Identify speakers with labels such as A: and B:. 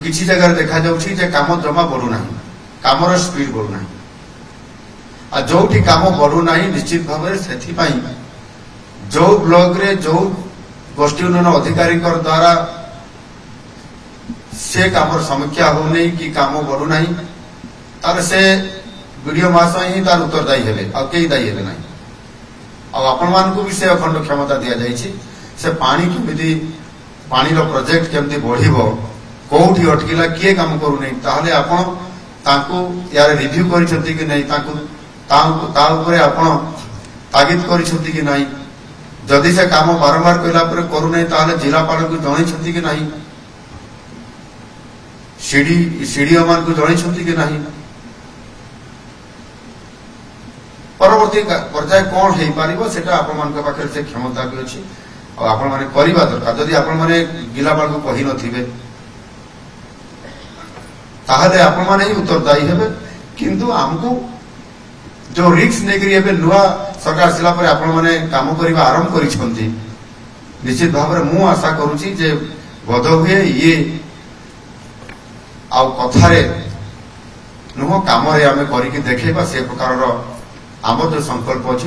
A: किसी जगह देखा जाउछि जे काम जमा बढ़ू ना कामर स्पीड बढ़ू ना आ जोठी काम बढ़ू ना निश्चित भाव से जो ब्लॉक रे जो गोष्ठी उन्नयन अधिकारी द्वारा से काम समीक्षा हो नहीं कि काम बढ़ू ना तार से वीडियो मास ही तार उत्तरदायी हेले आ कई दायी हेले ना आपण मान को भी से अखंड क्षमता दिया जाइछि से पानी केमिति पानी रो प्रोजेक्ट केमिति बढ़िबो कोठी अटकिला किए काम करू नहीं ताहले आपण तांको यार रिव्यू करिसथि कि नहीं तांको ता ऊपर आपण तागिद करिसथि कि नहीं जदि से काम बारंबार कइला पर करू नहीं ताहले जिलापाल को जणैसथि कि नहीं सीडीओ मान को जणैसथि कि नहीं परवर्ती पर्याय कौन हो पारिबो सेटा आपण मान के पाखे से क्षमता भी अछि और आपण माने करिबा दरकार जदि आपण माने जिलापाल को कहि नथिबे ताहले आपण माने ही उत्तरदायी हेबे किंतु हमको जो रिस्क नेकरी एबे नुआ सरकार सिला पर आपण माने काम करिबा आरंभ करिसथि निश्चित भाव में मु आशा करूची जे बोध हुए ये आउ कथारे नुह काम रे आमे करिकि देखैबा से प्रकार रो आम जो संकल्प अच्छी